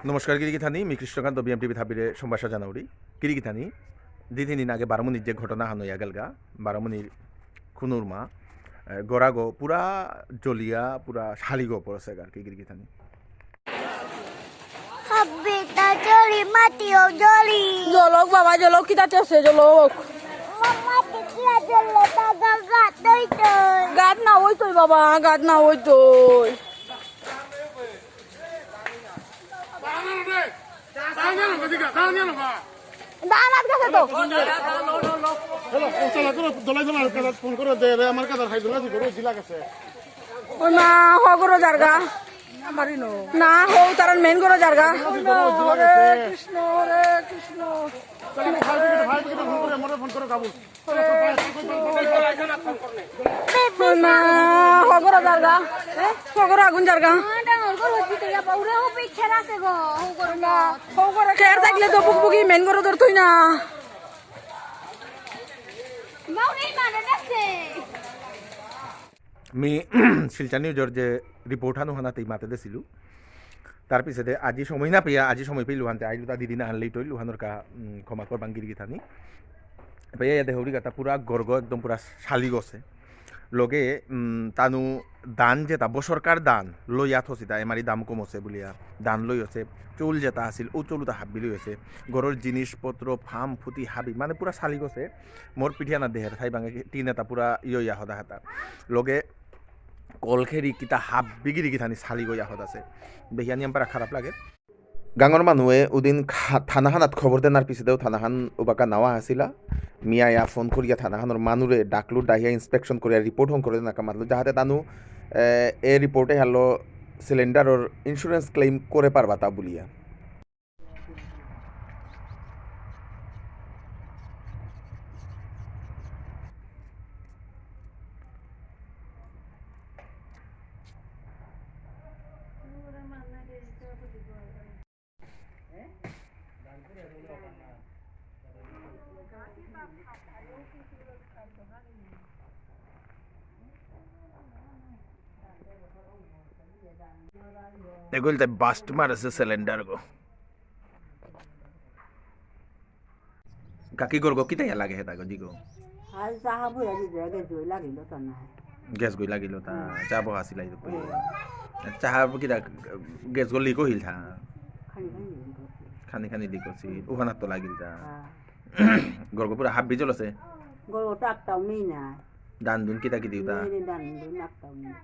নমস্কার গিরিগিথানি মি কৃষ্ণকান্ত বিএমটিভি থাবিরে সম্ভাষা জানাউরি গিরিগিথানি দিন আগে বারমনির যে ঘটনা হানইয়া গেলগা বারমনির খুনুরমা গড়াগো পুরা জলিয়া পুরা শালিগো পড়ছে আর কি গিরিগিথানি Habita joli mati o joli. Jolok baba jolok kita cese jolok. Mama tikia jolo taga gat toy toy. Gat na oi toy baba gat na oi toy. Damat ka sa to. Phone করে দে আমার কাছে খাইদুলা দি করো জিলা কাছে Oi ma ho goro jarga. Na ho taran main goro jarga. Hare Krishna Hare Krishna. ভাই phone করে মরে phone করে Kabul Oi ma ho goro jarga. Ho goro agun jarga. Ada ngor ko hoti ya paure ho pichera se go. Ho kor na. Ho goro kher takle to bukbuki main goro dor thoi na. Mau nei mana dakse. মি শিলচর নিউজর যে report হানু হানাতেই মাতে দিছিলু তার পিছতে আজি সময় না পেয়া আজি সময় পেয়ে লুহানতে আইলু তা দিদিনা আনলেই তৈ লুহানোর কা ক্ষমা কর বাঙ্গিরিগিথানি পেয়ে ইয়াতে হরি গাতা পুরা গর্গ একদম পুরা শালি গছে লগে তানু দান যেটা বসরকার দান লইয়া থসিতা এমারি দাম কমছে বলিয়া দান লই আছে চুল যেটা আছিল ও চুলটা হাবি লই আছে গরর জিনিসপত্র ফার্ম ফুটি হাবি মানে পুরা শালি গছে মোর পিঠিয়া না দেহের ঠাই বাঙে টিন এটা পুরা ইয়া হদা হাতা লগে কলখেরি কিতা হাবি গিরিগিথানি শালি গইয়া হদ আছে বেহিয়ানি আম্পারা খারাপ লাগে গাঙর মানুহে উদিন থানাখানাত খবর দেনার পিছতেও থানাখান ওবাকা নাওয়া আসিলা মিয়া ফোন করিয়া থানাখানোর মানুরে ডাকলু ডাহিয়া ইন্সপেকশন করিয়া রিপোর্ট হন করে নাকা মাতলু যাহাতে তানু এ রিপোর্টে হালো সিলিন্ডারর ইন্স্যুরেন্স ক্লেম করে পারবা তা বলিয়া এগুলো বাস্ট মারছে সিলিন্ডার গো কাকি গরগো কিতা লাগে হেতা গো দিগো আর চাহা বইয়া দিতে আগে জয় লাগিল তো না গ্যাস গই লাগিল তা চা বহা আসিলাই তো চাহা কিতা গ্যাস গলি কহিল থা খানি খানি দি করছি ওখানে তো লাগিল তা গরগো পুরা হাবি জ্বলছে গরু টাকটাও নেই না দান দুন কিতা কি দিউতা মেরে ডান্ডুন একটাও নেই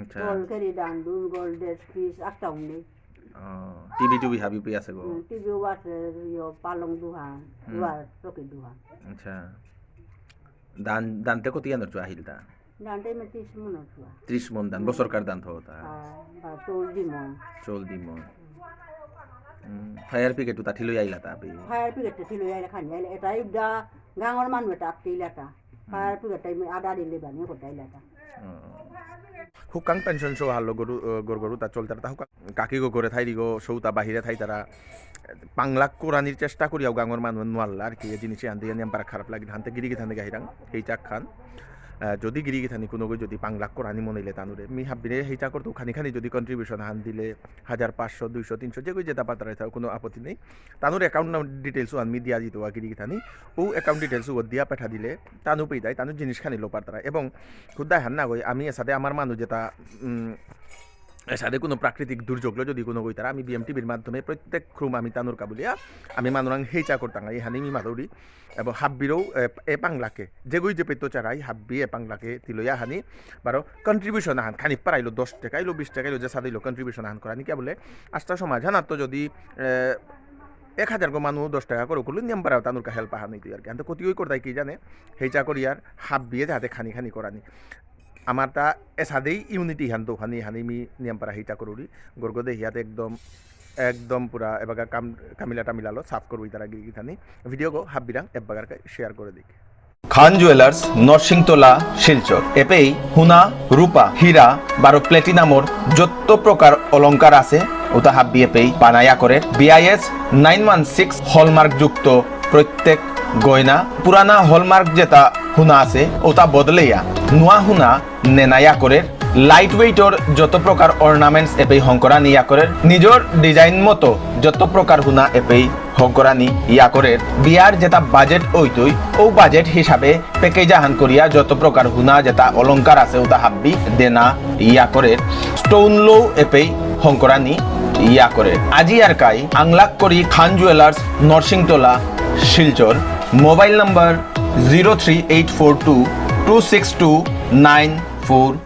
আচ্ছা গোল খেরি ডান্ডুন গোল ডেস পিস একটাও নেই টিভি টুবি হাবি পই আছে গো টিভি আছে পালং দুহান দুয়ার চকি দুহান আচ্ছা দান দানতে কত ইয়ানোর চু আহিল তা ডান্ডে মে 30 মন ছুয়া 30 মন দান বছরকার দান থতা বা তোল দিমন চল দি মন ফায়ার পিকেট তা ঠিলই আইলা তা আপি ফায়ার পিকেট ঠিক লইয়া খানি আইলে এটাই দা গাঙর মানুষ এটা আটকেইলাটা ফায়ার পিকেট আদা দিলে বানি কোটাইলাটা হুকাং পেনশন শো হালো গরু তা চলতার তা হুকাং কাকি গো করে থাইরি গো সৌতা বাহিরে থাই তারা পাংলাক কোরানির চেষ্টা করিয়াও গাঙর মানুষ নোয়াল্লা আর কি এই জিনিসে আনতে জানি আমার খারাপ লাগে ধানতে গিরিগি থানে গাহিরাং এই চাক খান যদি গিরিগি থানি কোনো যদি পাংলাক কোরানি মনাইলে তানুরে মি হাবিরে হেইটা করতো খানি খানি যদি কন্ট্রিবিউশন হান দিলে 1500 200 300 যে কই যেটা পাতারাই থাও কোনো আপত্তি নেই তানুর অ্যাকাউন্ট ডিটেলস আমি দিয়া দিত গিরিগি থানি ও অ্যাকাউন্ট ডিটেলস ও দিয়া পাঠা দিলে তানু পেয়ে যায় তানু জিনিস খানি লো পারতারা এবং খুদ্দায় হান না গই আমি এর সাথে আমার মানুষ যেটা সাথে কোনো প্রাকৃতিক দুর্যোগ যদি কোনো কই তারা আমি বিএমটিভির মাধ্যমে প্রত্যেক ক্রুম আমি তানুর কাবুলিয়া আমি মানুরাং হেইচা করতাম এই হানি মি মাদৌরি এবং হাব্বিরও এ পাংলাকে যেগুই যে পেতো চারাই হাব্বি এ পাংলাকে তিলইয়া হানি বারো কন্ট্রিবিউশন আহান খানি পারাইলো 10 টাকা আইলো 20 টাকা আইলো যে সাদিলো কন্ট্রিবিউশন আহান করা কে বলে আস্থা সমাজ হানার তো যদি 1000 গো মানুষ 10 টাকা করে করলে নিয়ম পারাও তানুর কা হেল্প আহান নিতে আর কি তো কতি ওই করতাই কি জানে হেইচা করি আর হাব্বিয়ে যাতে খানি খানি করানি আমার তা এসাদেই ইউনিটি হান তো হানি মি নিয়ম পারা হেইটা করুরি গর্গ দে হিয়াতে একদম পুরা এবাগা কামিলাটা মিলালো সাফ করবি তারা গিরি থানি ভিডিও গো হাব্বিরাং এবাগার শেয়ার করে দিক খান জুয়েলার্স নরসিংতলা শিলচর এপেই হুনা রূপা হীরা বারো প্লেটিনামর যত প্রকার অলংকার আছে ওটা হাব্বি এপেই বানায়া করে BIS 916 হলমার্ক যুক্ত প্রত্যেক গয়না পুরানা হলমার্ক যেটা হুনা আছে ওটা বদলেয়া নোয়া হুনা নেনায়া করে লাইট ওয়েটর যত প্রকার অর্নামেন্টস এপেই হংকরা নিয়া করে নিজের ডিজাইন মতো যত প্রকার হুনা এপেই হংকরা নি ইয়া করে বিয়ার যেটা বাজেট ওইতই ও বাজেট হিসাবে প্যাকেজ আহান করিয়া যত প্রকার হুনা যেটা অলংকার আছে ওটা হাব্বি দেনা ইয়া করে স্টোন লো এপেই হংকরা নি ইয়া করে আজি আর কাই আংলাক করি খান জুয়েলার্স নরসিংতলা শিলচর মোবাইল নাম্বার 03842 262 944